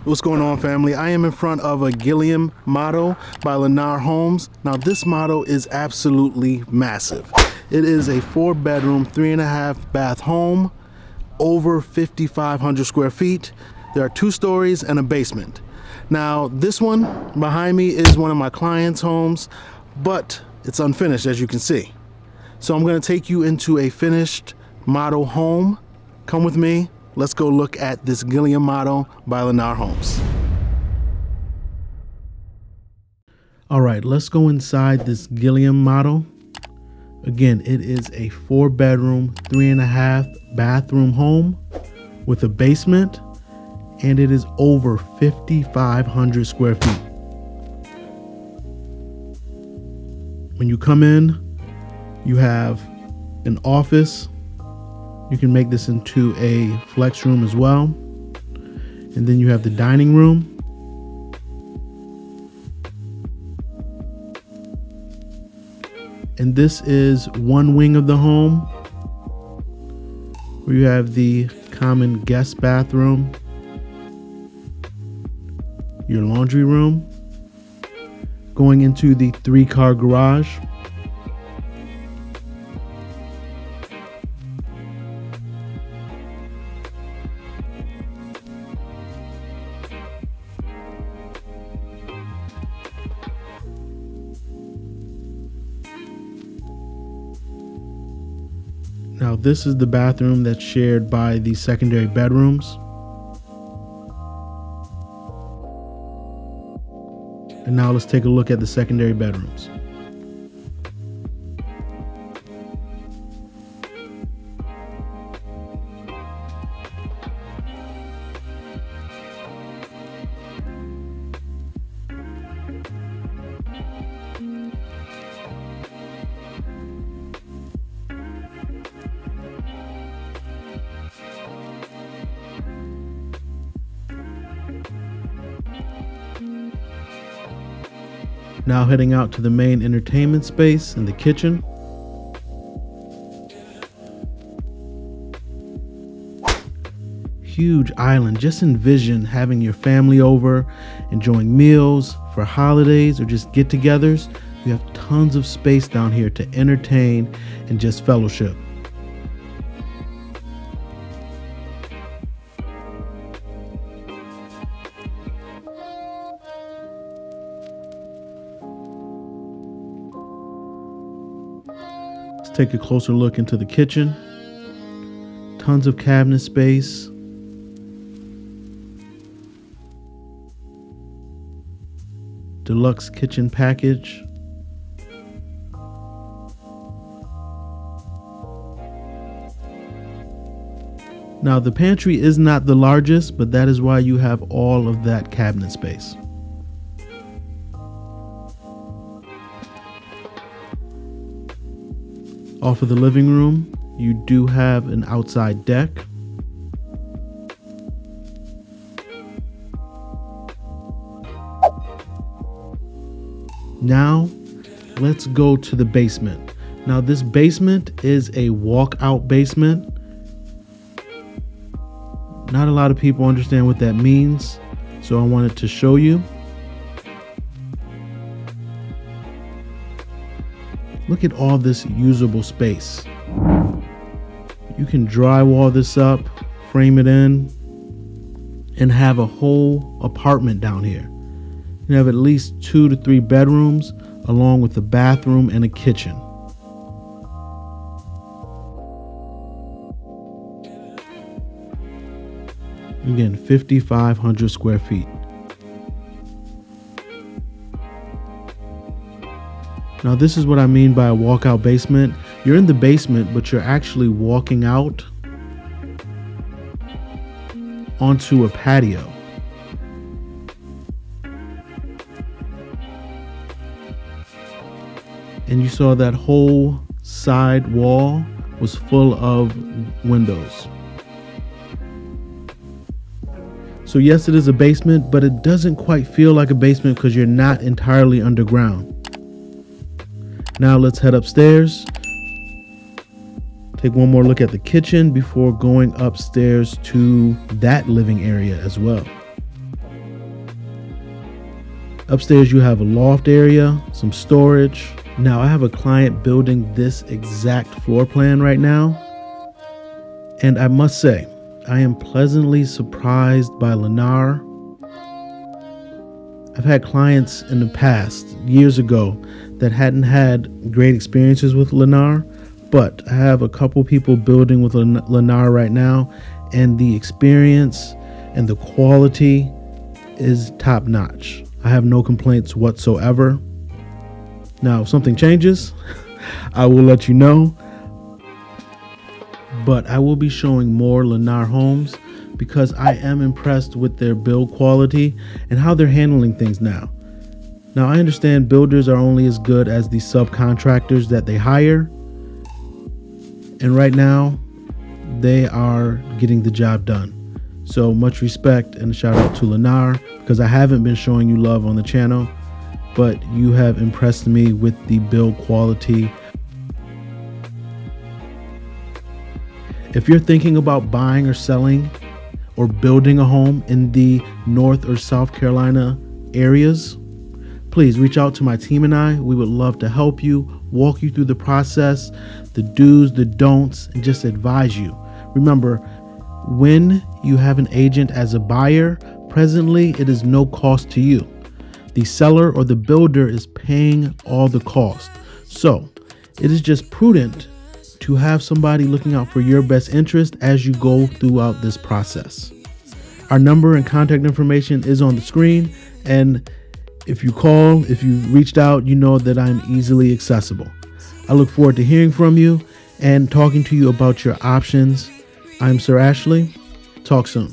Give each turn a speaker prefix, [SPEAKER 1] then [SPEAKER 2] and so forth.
[SPEAKER 1] What's going on, family? I am in front of a Gilliam model by Lennar Homes. Now this model is absolutely massive. It is a 4-bedroom, 3.5 bath home, over 5,500 square feet. There are 2 stories and a basement. Now this one behind me is one of my clients' homes, but it's unfinished, as you can see. So I'm going to take you into a finished model home. Come with me. Let's go look at this Gilliam model by Lennar Homes. All right, let's go inside this Gilliam model. Again, it is a 4-bedroom, 3.5 bathroom home with a basement, and it is over 5,500 square feet. When you come in, you have an office. You can make this into a flex room as well. And then you have the dining room. And this is one wing of the home where you have the common guest bathroom, your laundry room, going into the 3-car garage. Now this is the bathroom that's shared by the secondary bedrooms. And now let's take a look at the secondary bedrooms. Now heading out to the main entertainment space in the kitchen. Huge island. Just envision having your family over, enjoying meals for holidays or just get-togethers. You have tons of space down here to entertain and just fellowship. Take a closer look into the kitchen. Tons of cabinet space. Deluxe kitchen package. Now the pantry is not the largest, but that is why you have all of that cabinet space. Off of the living room, you do have an outside deck. Now, let's go to the basement. Now, this basement is a walkout basement. Not a lot of people understand what that means, so I wanted to show you. Look at all this usable space. You can drywall this up, frame it in, and have a whole apartment down here. You have at least 2 to 3 bedrooms, along with a bathroom and a kitchen. Again, 5,500 square feet. Now this is what I mean by a walkout basement. You're in the basement, but you're actually walking out onto a patio. And you saw that whole side wall was full of windows. So yes, it is a basement, but it doesn't quite feel like a basement because you're not entirely underground. Now let's head upstairs. Take one more look at the kitchen before going upstairs to that living area as well. Upstairs you have a loft area, some storage. Now I have a client building this exact floor plan right now, and I must say, I am pleasantly surprised by Lennar. I've had clients in the past, years ago, that hadn't had great experiences with Lennar, but I have a couple people building with Lennar right now, and the experience and the quality is top notch. I have no complaints whatsoever. Now, if something changes, I will let you know. But I will be showing more Lennar homes because I am impressed with their build quality and how they're handling things now. Now, I understand builders are only as good as the subcontractors that they hire. And right now, they are getting the job done. So much respect and a shout out to Lennar, because I haven't been showing you love on the channel, but you have impressed me with the build quality. If you're thinking about buying or selling or building a home in the North or South Carolina areas, please reach out to my team and I. We would love to help you, walk you through the process, the do's, the don'ts, and just advise you. Remember, when you have an agent as a buyer, presently it is no cost to you. The seller or the builder is paying all the cost. So it is just prudent to have somebody looking out for your best interest as you go throughout this process. Our number and contact information is on the screen, and if you call, if you reached out, you know that I'm easily accessible. I look forward to hearing from you and talking to you about your options. I'm Sir Ashley. Talk soon.